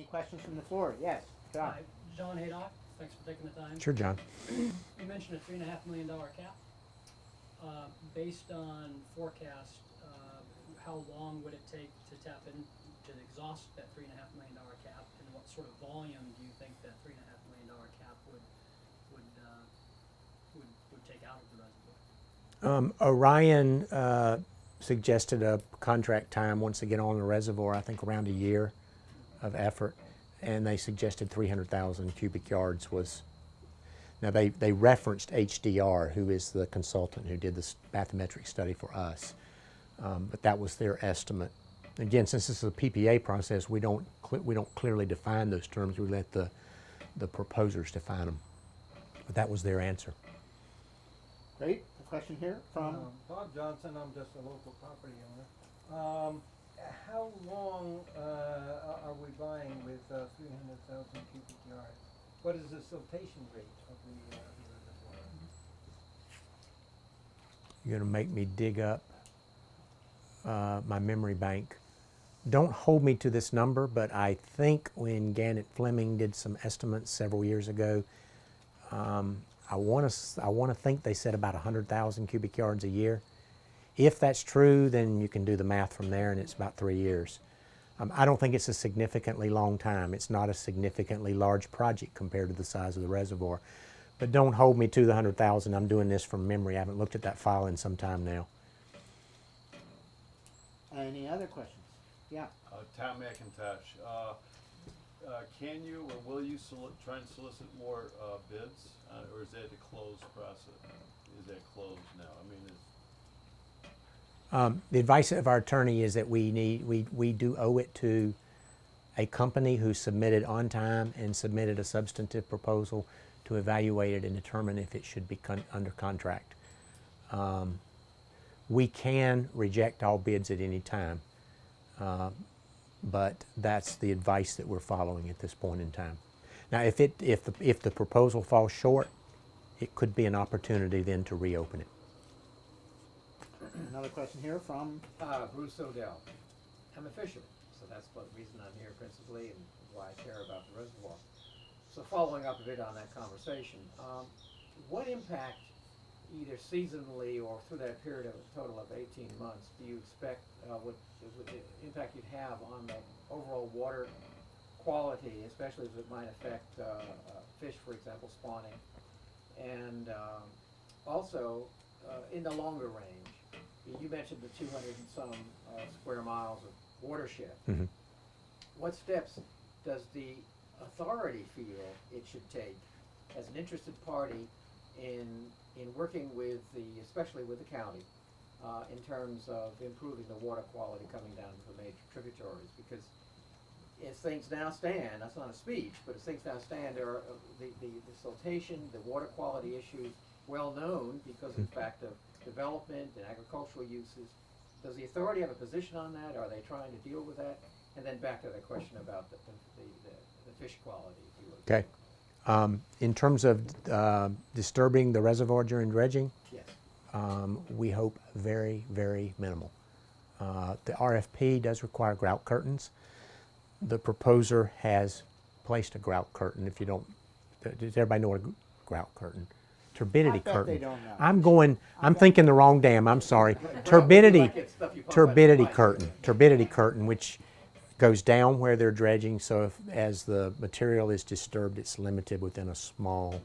questions from the floor? Yes, John. Hi, John Haydock. Thanks for taking the time. Sure, John. You mentioned a $3.5 million cap. Based on forecast, how long would it take to tap in to exhaust that $3.5 million cap, and what sort of volume do you think that $3.5 million cap would take out of the reservoir? Orion suggested a contract time once they get on the reservoir, I think around a year of effort, and they suggested 300,000 cubic yards was. Now they referenced HDR, who is the consultant who did this bathymetric study for us, but that was their estimate. Again, since this is a PPA process, we don't clearly define those terms. We let the proposers define them, but that was their answer. Great. A question here from Bob Johnson. I'm just a local property owner. How long are we buying with 300,000 cubic yards? What is the siltation rate of the reservoir? You're going to make me dig up my memory bank. Don't hold me to this number, but I think when Gannett Fleming did some estimates several years ago, I want to think they said about 100,000 cubic yards a year. If that's true, then you can do the math from there, and it's about 3 years. I don't think it's a significantly long time. It's not a significantly large project compared to the size of the reservoir. But don't hold me to the 100,000. I'm doing this from memory. I haven't looked at that file in some time now. any other questions? Yeah. Tom McIntosh, can you or will you try and solicit more bids, or is that a closed process? Is that closed now? I mean, The advice of our attorney is that we do owe it to a company who submitted on time and submitted a substantive proposal to evaluate it and determine if it should be under contract. We can reject all bids at any time, but that's the advice that we're following at this point in time. Now, if the proposal falls short, it could be an opportunity then to reopen it. Another question here from Bruce Odell. I'm a fisherman, so that's the reason I'm here principally and why I care about the reservoir. So following up a bit on that conversation, what impact, either seasonally or through that period of a total of 18 months, do you expect what impact you'd have on the overall water quality, especially as it might affect fish, for example, spawning, and also in the longer range? You mentioned the 200 and some square miles of watershed. Mm-hmm. What steps does the authority feel it should take as an interested party in working with especially with the county, in terms of improving the water quality coming down to the major tributaries? Because as things now stand, that's not a speech, but as things now stand, there are the siltation, the water quality issues well known because of the fact of development and agricultural uses. Does the authority have a position on that? Are they trying to deal with that? And then back to the question about the fish quality, if you would. Okay. In terms of disturbing the reservoir during dredging, yes, we hope very, very minimal. The RFP does require grout curtains. The proposer has placed a grout curtain. If you don't, does everybody know what a grout curtain? Turbidity curtain. They don't know. I'm thinking the wrong dam, I'm sorry. Turbidity curtain, which goes down where they're dredging, so as the material is disturbed, it's limited within a small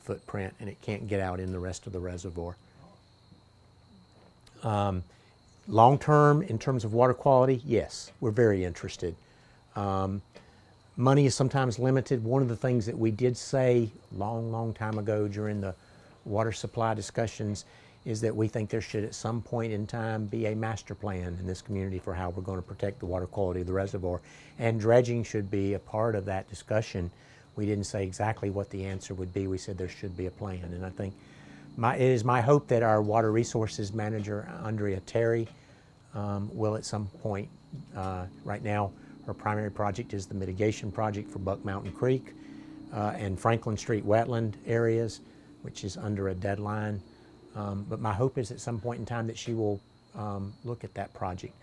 footprint and it can't get out in the rest of the reservoir. Long term, in terms of water quality, yes, we're very interested. Money is sometimes limited. One of the things that we did say long time ago during the water supply discussions is that we think there should at some point in time be a master plan in this community for how we're going to protect the water quality of the reservoir, and dredging should be a part of that discussion. We didn't say exactly what the answer would be. We said there should be a plan, and I think it is my hope that our water resources manager, Andrea Terry, will at some point, right now her primary project is the mitigation project for Buck Mountain Creek and Franklin Street wetland areas, which is under a deadline. But my hope is at some point in time that she will look at that project.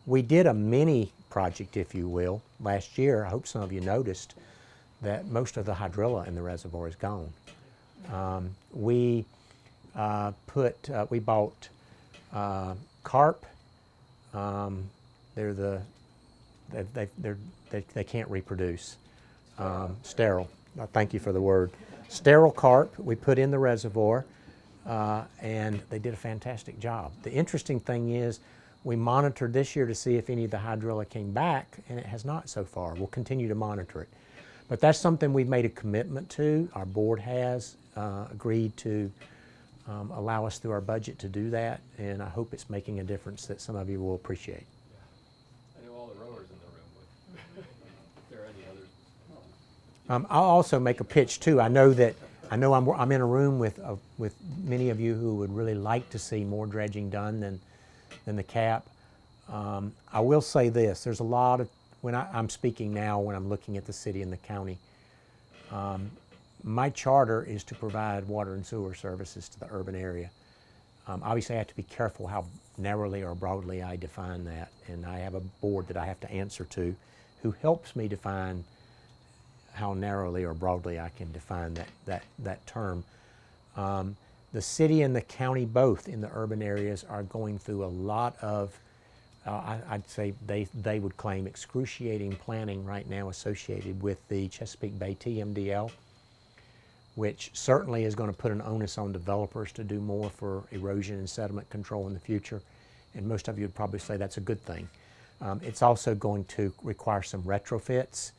We did a mini project, if you will, last year. I hope some of you noticed that most of the hydrilla in the reservoir is gone. We bought carp. They can't reproduce. Sterile. Thank you for the word. Sterile carp we put in the reservoir, and they did a fantastic job. The interesting thing is we monitored this year to see if any of the hydrilla came back, and it has not so far. We'll continue to monitor it. But that's something we've made a commitment to. Our board has agreed to allow us through our budget to do that, and I hope it's making a difference that some of you will appreciate. I know all the rowers in the room, but if there are any others. I'll also make a pitch too. I know I'm in a room with many of you who would really like to see more dredging done than the cap. I will say this: there's a lot of I'm speaking now when I'm looking at the city and the county. My charter is to provide water and sewer services to the urban area. Obviously, I have to be careful how narrowly or broadly I define that, and I have a board that I have to answer to, who helps me define how narrowly or broadly I can define that term. The city and the county, both in the urban areas, are going through a lot of, I'd say they would claim, excruciating planning right now associated with the Chesapeake Bay TMDL, which certainly is going to put an onus on developers to do more for erosion and sediment control in the future. And most of you would probably say that's a good thing. It's also going to require some retrofits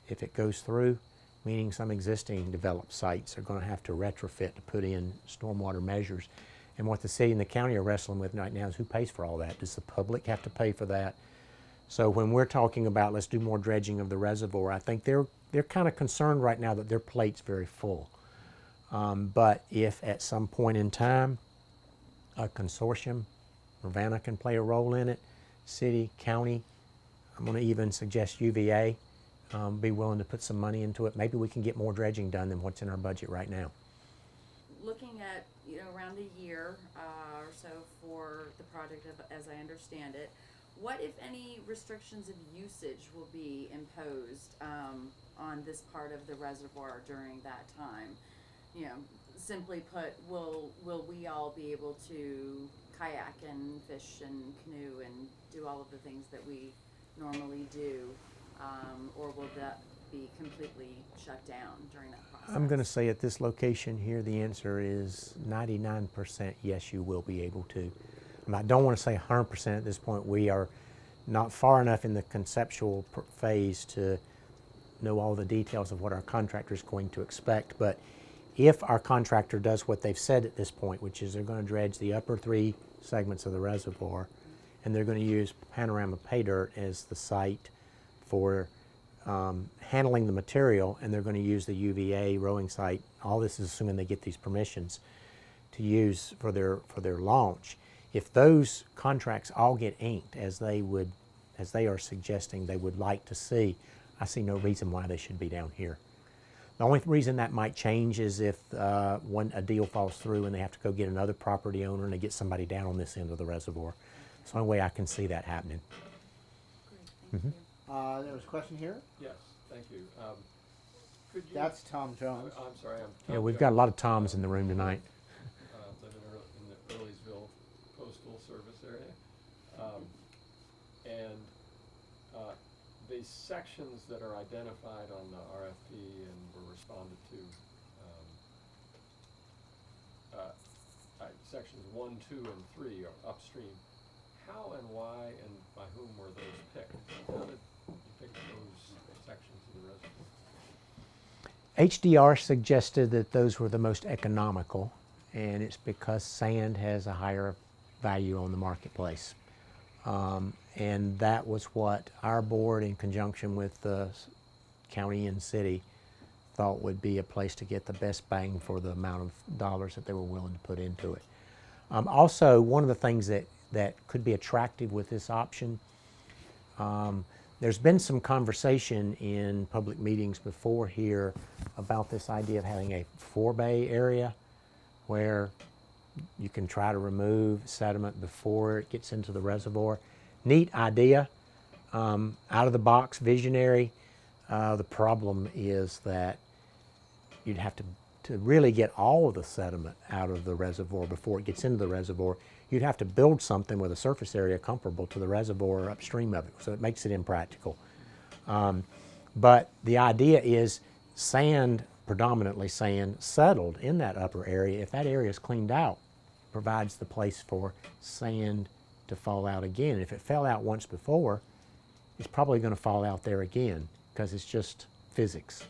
if it goes through, meaning some existing developed sites are going to have to retrofit to put in stormwater measures. And what the city and the county are wrestling with right now is who pays for all that? Does the public have to pay for that? So when we're talking about let's do more dredging of the reservoir, I think they're kind of concerned right now that their plate's very full. But if at some point in time a consortium, Ravenna can play a role in it, city, county, I'm going to even suggest UVA, be willing to put some money into it. Maybe we can get more dredging done than what's in our budget right now. Looking at, around a year or so for the project, as I understand it, what, if any, restrictions of usage will be imposed on this part of the reservoir during that time? Simply put, will we all be able to kayak and fish and canoe and do all of the things that we normally do, or will that be completely shut down during that process? I'm going to say at this location here, the answer is 99% yes, you will be able to. I don't want to say 100% at this point. We are not far enough in the conceptual phase to know all the details of what our contractor is going to expect, but if our contractor does what they've said at this point, which is they're going to dredge the upper 3 segments of the reservoir, and they're going to use panorama pay dirt as the site for handling the material, and they're going to use the UVA rowing site. All this is assuming they get these permissions to use for their launch. If those contracts all get inked as they are suggesting they would like to see, I see no reason why they should be down here. The only reason that might change is if a deal falls through and they have to go get another property owner and they get somebody down on this end of the reservoir. It's the only way I can see that happening. Great, thank you. There was a question here. Yes, thank you. Could you? That's Tom Jones. I'm sorry. Yeah, we've got a lot of Toms in the room tonight. Live in the Earlysville Coastal Service area, and the sections that are identified on the RFP and were responded to, sections 1, 2, and 3 are upstream. How and why and by whom were those picked? How did you pick those sections of the reservoir? HDR suggested that those were the most economical, and it's because sand has a higher value on the marketplace. And that was what our board, in conjunction with the county and city, thought would be a place to get the best bang for the amount of dollars that they were willing to put into it. Also, one of the things that could be attractive with this option, there's been some conversation in public meetings before here about this idea of having a forebay area where you can try to remove sediment before it gets into the reservoir. neat idea, out of the box, visionary. The problem is that you'd have to really get all of the sediment out of the reservoir before it gets into the reservoir. You'd have to build something with a surface area comparable to the reservoir upstream of it, so it makes it impractical. But the idea is sand, predominantly sand, settled in that upper area. If that area is cleaned out, it provides the place for sand to fall out again. If it fell out once before, it's probably going to fall out there again because it's just physics.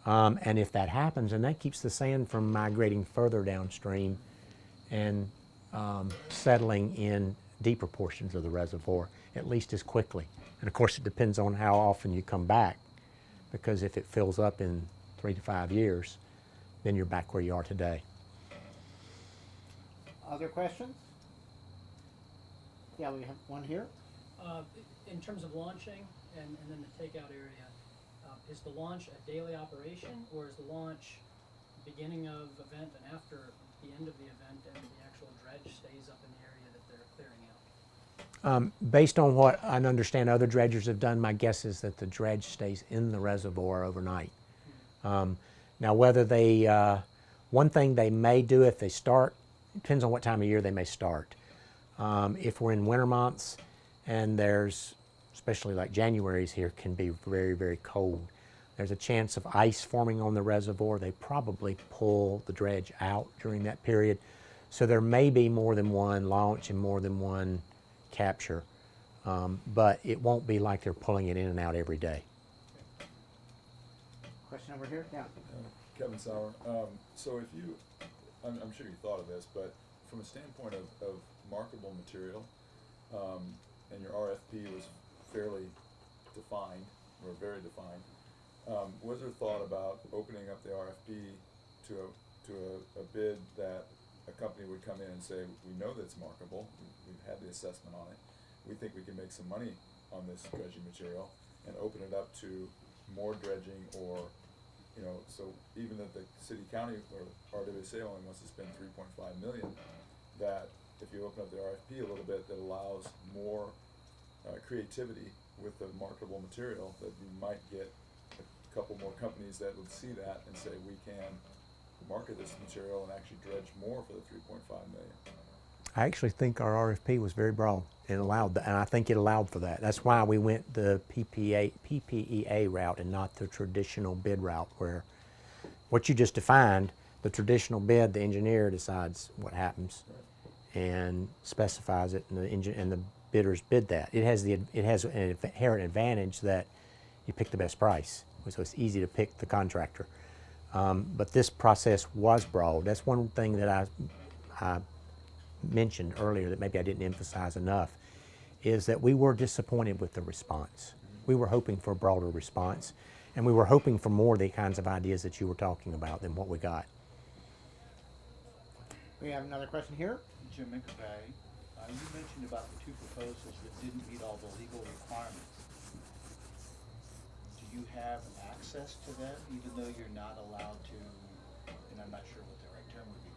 And if that happens, and that keeps the sand from migrating further downstream and settling in deeper portions of the reservoir, at least as quickly. And of course, it depends on how often you come back, because if it fills up in 3 to 5 years, then you're back where you are today. Other questions? Yeah, we have one here. In terms of launching and then the takeout area, is the launch a daily operation, or is the launch beginning of event and after the end of the event, and the actual dredge stays up in the area that they're clearing out? Based on what I understand other dredgers have done, my guess is that the dredge stays in the reservoir overnight. Now, whether they, one thing they may do if they start, depends on what time of year they may start. If we're in winter months and there's, especially like January's here, can be very, very cold. There's a chance of ice forming on the reservoir. They probably pull the dredge out during that period. So there may be more than one launch and more than one capture, but it won't be like they're pulling it in and out every day. Question over here? Yeah. Kevin Sauer. So if you, I'm sure you thought of this, but from a standpoint of marketable material, and your RFP was fairly defined, or very defined, was there thought about opening up the RFP to a bid that a company would come in and say, we know that it's marketable, we've had the assessment on it, we think we can make some money on this dredging material, and open it up to more dredging, or, you know, so even that the city county or RWSA only wants to spend $3.5 million, that if you open up the RFP a little bit, that allows more creativity with the marketable material, that you might get a couple more companies that would see that and say, we can market this material and actually dredge more for the $3.5 million. I actually think our RFP was very broad and allowed that, and I think it allowed for that. That's why we went the PPEA route and not the traditional bid route, where what you just defined, the traditional bid, the engineer decides what happens and specifies it, and the bidders bid that. It has an inherent advantage that you pick the best price, so it's easy to pick the contractor. But this process was broad. That's one thing that I mentioned earlier that maybe I didn't emphasize enough, is that we were disappointed with the response. We were hoping for a broader response, and we were hoping for more of the kinds of ideas that you were talking about than what we got. We have another question here. Jim McAvey, you mentioned about the two proposals that didn't meet all the legal requirements. Do you have access to them, even though you're not allowed to, and I'm not sure what the right term would be,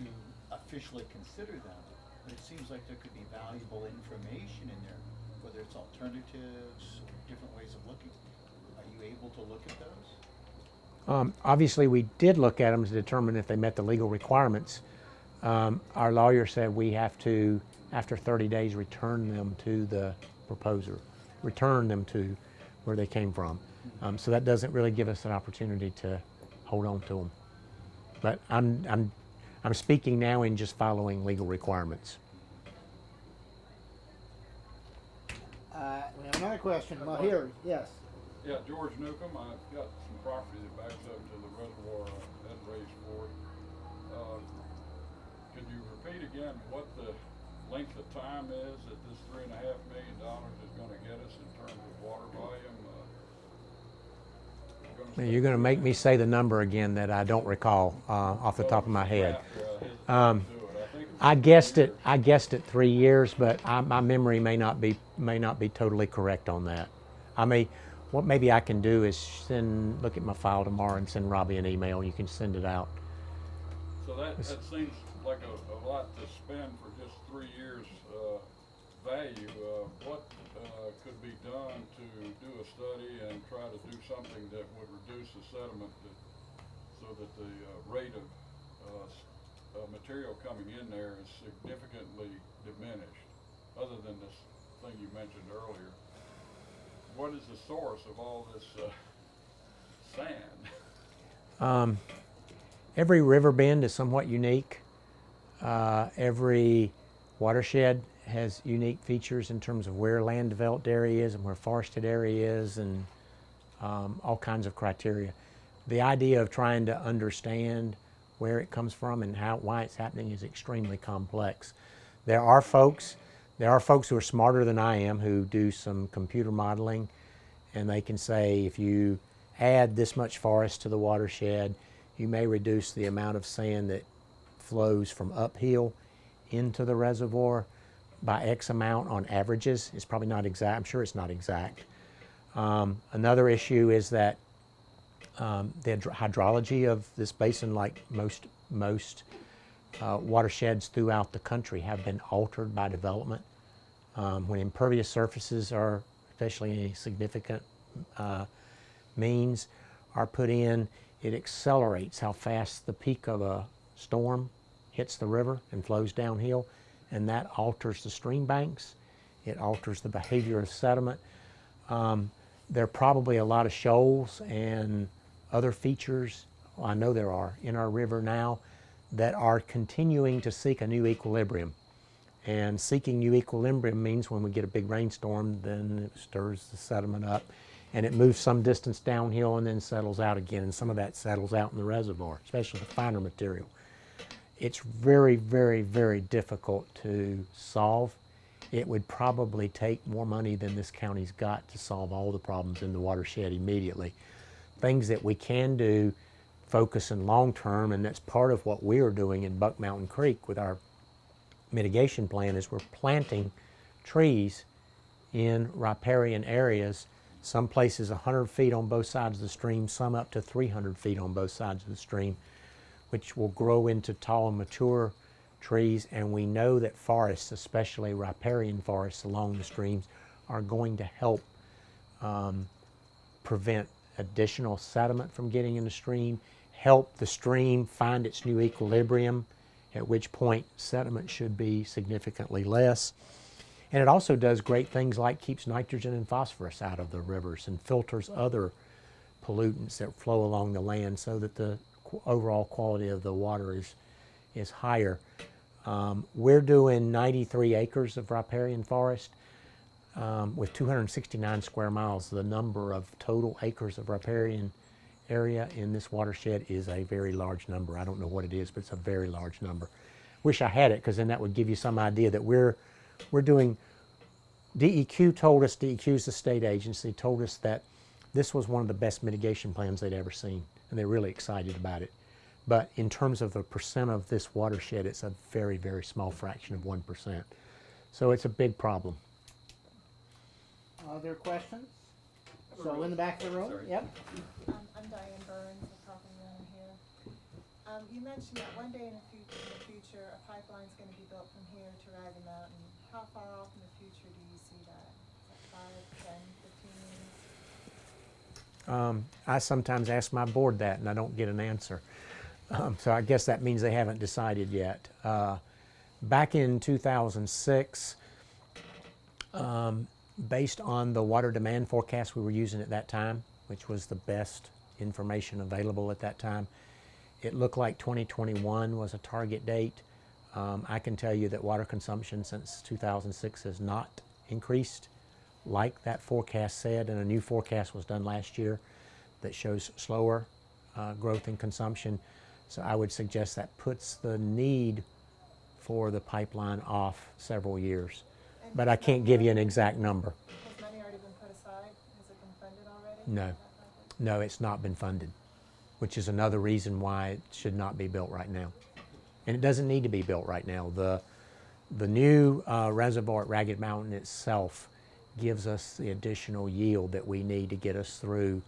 to officially consider them? But it seems like there could be valuable information in there, whether it's alternatives or different ways of looking. Are you able to look at those? Obviously, we did look at them to determine if they met the legal requirements. Our lawyer said we have to, after 30 days, return them to the proposer, return them to where they came from. So that doesn't really give us an opportunity to hold on to them. But I'm speaking now in just following legal requirements. We have another question. Well, here, yes. Yeah, George Newcomb, I've got some property that backs up to the reservoir at Race Ford. Could you repeat again what the length of time is that this $3.5 million is gonna get us in terms of water volume? You're going to make me say the number again that I don't recall off the top of my head. I guessed it 3 years, but my memory may not be totally correct on that. What maybe I can do is look at my file tomorrow and send Robbie an email. You can send it out. So that seems like a lot to spend for just 3 years value, what could be done to do a study and try to do something that would reduce the sediment so that the rate of material coming in there is significantly diminished, other than this thing you mentioned earlier? What is the source of all this sand? Every river bend is somewhat unique. Every watershed has unique features in terms of where land developed area is and where forested area is, and all kinds of criteria. The idea of trying to understand where it comes from and why it's happening is extremely complex. There are folks who are smarter than I am who do some computer modeling, and they can say if you add this much forest to the watershed, you may reduce the amount of sand that flows from uphill into the reservoir by X amount on averages. It's probably not exact. I'm sure it's not exact. Another issue is that the hydrology of this basin, like most watersheds throughout the country, have been altered by development. When impervious surfaces are, especially any significant means, are put in, it accelerates how fast the peak of a storm hits the river and flows downhill, and that alters the stream banks. It alters the behavior of sediment. There are probably a lot of shoals and other features, I know there are, in our river now that are continuing to seek a new equilibrium. And seeking new equilibrium means when we get a big rainstorm, then it stirs the sediment up and it moves some distance downhill and then settles out again, and some of that settles out in the reservoir, especially the finer material. It's very, very, very difficult to solve. It would probably take more money than this county's got to solve all the problems in the watershed immediately. Things that we can do, focus in long term, and that's part of what we're doing in Buck Mountain Creek with our mitigation plan, is we're planting trees in riparian areas, some places 100 feet on both sides of the stream, some up to 300 feet on both sides of the stream, which will grow into tall and mature trees. And we know that forests, especially riparian forests along the streams, are going to help prevent additional sediment from getting in the stream, help the stream find its new equilibrium, at which point sediment should be significantly less. And it also does great things like keeps nitrogen and phosphorus out of the rivers and filters other pollutants that flow along the land so that the overall quality of the water is higher. We're doing 93 acres of riparian forest with 269 square miles. The number of total acres of riparian area in this watershed is a very large number. I don't know what it is, but it's a very large number. Wish I had it, because then that would give you some idea that we're doing. DEQ told us, DEQ is the state agency, told us that this was one of the best mitigation plans they'd ever seen, and they're really excited about it. But in terms of the percent of this watershed, it's a very, very small fraction of 1%. So it's a big problem. Other questions? So in the back of the room? Sorry. Yep. I'm Diane Burns, the property owner here. You mentioned that one day in the future, a pipeline is going to be built from here to Ragged Mountain. How far off in the future do you see that? Is that 5, 10, 15 years? I sometimes ask my board that, and I don't get an answer. So I guess that means they haven't decided yet. Back in 2006, based on the water demand forecast we were using at that time, which was the best information available at that time, it looked like 2021 was a target date. I can tell you that water consumption since 2006 has not increased like that forecast said, and a new forecast was done last year that shows slower growth in consumption. So I would suggest that puts the need for the pipeline off several years. But I can't give you an exact number. Has money already been put aside? Has it been funded already? No. No, it's not been funded, which is another reason why it should not be built right now. And it doesn't need to be built right now. The new reservoir at Ragged Mountain itself gives us the additional yield that we need to get us through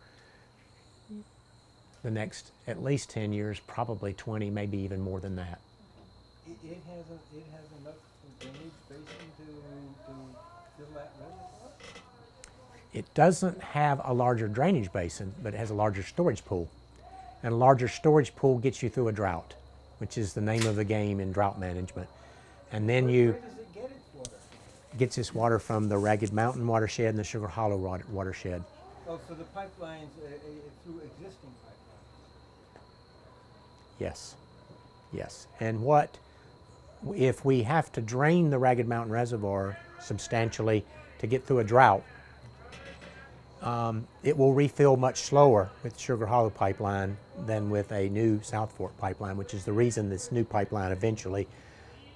the next at least 10 years, probably 20, maybe even more than that. It has enough drainage basin to fill that reservoir? It doesn't have a larger drainage basin, but it has a larger storage pool. And a larger storage pool gets you through a drought, which is the name of the game in drought management. And then Where does it get its water? gets its water from the Ragged Mountain watershed and the Sugar Hollow watershed. Oh, so the pipelines, through existing pipelines? Yes, yes. And if we have to drain the Ragged Mountain Reservoir substantially to get through a drought, it will refill much slower with Sugar Hollow pipeline than with a new South Fork pipeline, which is the reason this new pipeline eventually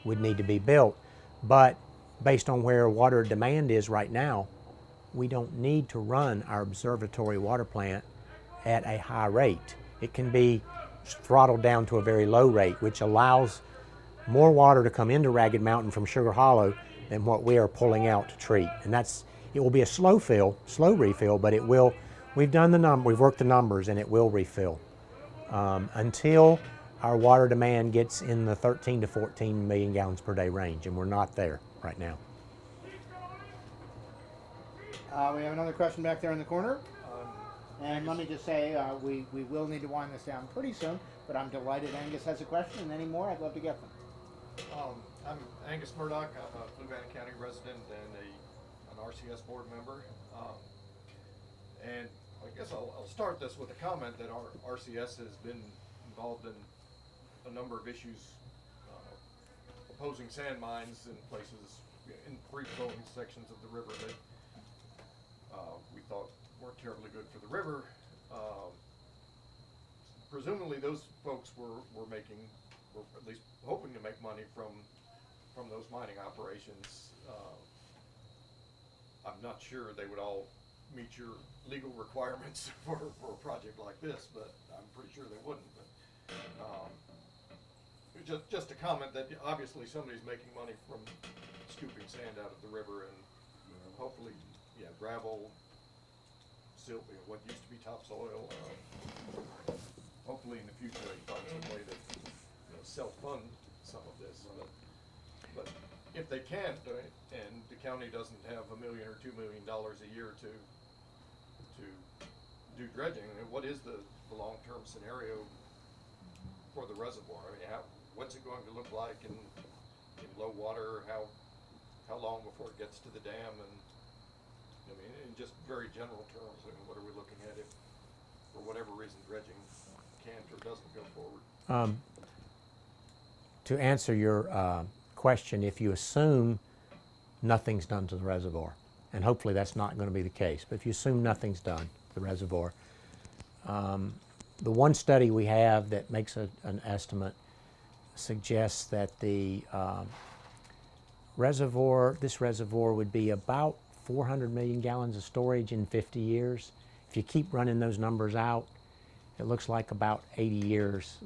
would need to be built. But based on where water demand is right now, we don't need to run our observatory water plant at a high rate. It can be throttled down to a very low rate, which allows more water to come into Ragged Mountain from Sugar Hollow than what we are pulling out to treat. And it will be a slow refill, but it will, we've worked the numbers and it will refill until our water demand gets in the 13 to 14 million gallons per day range, and we're not there right now. We have another question back there in the corner. And let me just say, we will need to wind this down pretty soon, but I'm delighted Angus has a question, and any more, I'd love to get them. I'm Angus Murdoch. I'm a Fluvanna County resident and an RCS board member. And I guess I'll start this with a comment that our RCS has been involved in a number of issues opposing sand mines in places, in free-flowing sections of the river that we thought weren't terribly good for the river. Presumably those folks were at least hoping to make money from those mining operations. I'm not sure they would all meet your legal requirements for a project like this, but I'm pretty sure they wouldn't. But just a comment that obviously somebody's making money from scooping sand out of the river, and hopefully, gravel, silt, what used to be topsoil. Hopefully in the future they find some way to self-fund some of this. But if they can't, and the county doesn't have $1 million or $2 million a year to do dredging, what is the long-term scenario for the reservoir? I mean, what's it going to look like in low water? How long before it gets to the dam? And I mean, in just very general terms, I mean, what are we looking at if, for whatever reason, dredging can't or doesn't go forward? To answer your question, if you assume nothing's done to the reservoir, and hopefully that's not going to be the case, but if you assume nothing's done to the reservoir, the one study we have that makes an estimate suggests that the this reservoir would be about 400 million gallons of storage in 50 years. If you keep running those numbers out, it looks like about 80 years.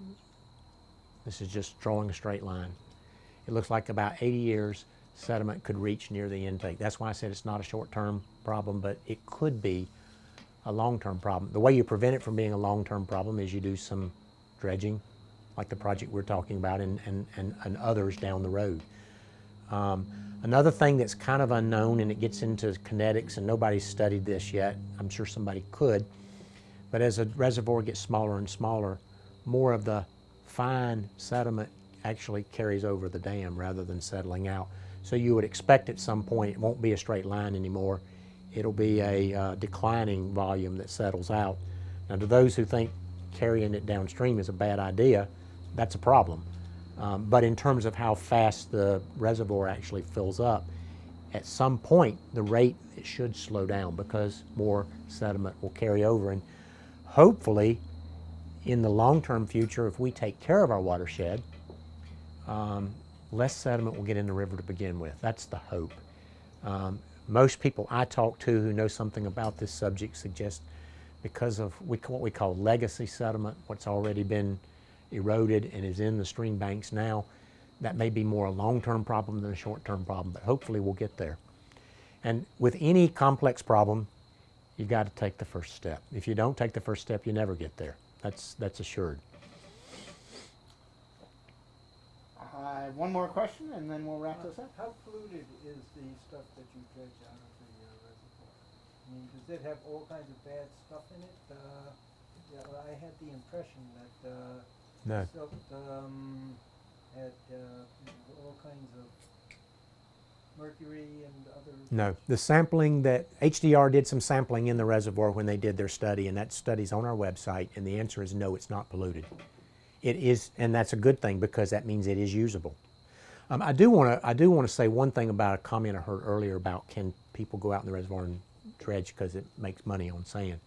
This is just drawing a straight line. It looks like about 80 years sediment could reach near the intake. That's why I said it's not a short-term problem, but it could be a long-term problem. The way you prevent it from being a long-term problem is you do some dredging, like the project we're talking about, and others down the road. Another thing that's kind of unknown, and it gets into kinetics, and nobody's studied this yet. I'm sure somebody could, but as a reservoir gets smaller and smaller, more of the fine sediment actually carries over the dam rather than settling out. So you would expect at some point it won't be a straight line anymore. It'll be a declining volume that settles out. Now, to those who think carrying it downstream is a bad idea, that's a problem. But in terms of how fast the reservoir actually fills up, at some point the rate it should slow down because more sediment will carry over. And hopefully in the long-term future, if we take care of our watershed, less sediment will get in the river to begin with. That's the hope. Most people I talk to who know something about this subject suggest because of what we call legacy sediment, what's already been eroded and is in the stream banks now, that may be more a long-term problem than a short-term problem, but hopefully we'll get there. And with any complex problem, you've got to take the first step. If you don't take the first step, you never get there. That's assured. I have one more question, and then we'll wrap this up. How polluted is the stuff that you dredge out of the reservoir? I mean, does it have all kinds of bad stuff in it? Yeah, well, I had the impression that No. silt had all kinds of mercury and other. No, the sampling that HDR did some sampling in the reservoir when they did their study, and that study's on our website, and the answer is no, it's not polluted. It is, and that's a good thing because that means it is usable. I do want to say one thing about a comment I heard earlier about can people go out in the reservoir and dredge because it makes money on sand.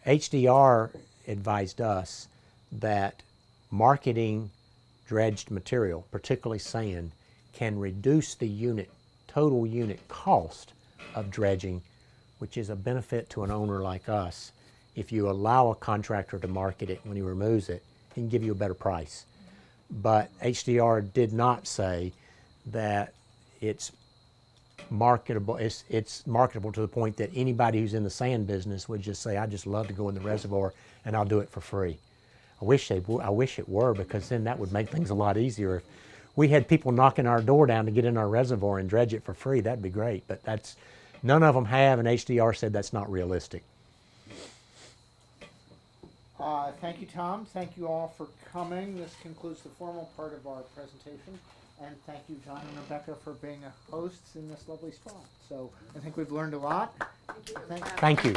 HDR advised us that marketing dredged material, particularly sand, can reduce the total unit cost of dredging, which is a benefit to an owner like us. If you allow a contractor to market it when he removes it, he can give you a better price. But HDR did not say that it's marketable. It's marketable to the point that anybody who's in the sand business would just say, I just love to go in the reservoir and I'll do it for free. I wish it were, because then that would make things a lot easier. If we had people knocking our door down to get in our reservoir and dredge it for free, that'd be great. But none of them have, and HDR said that's not realistic. Thank you, Tom. Thank you all for coming. This concludes the formal part of our presentation. And thank you, John and Rebecca, for being hosts in this lovely spot. So I think we've learned a lot. Thank you.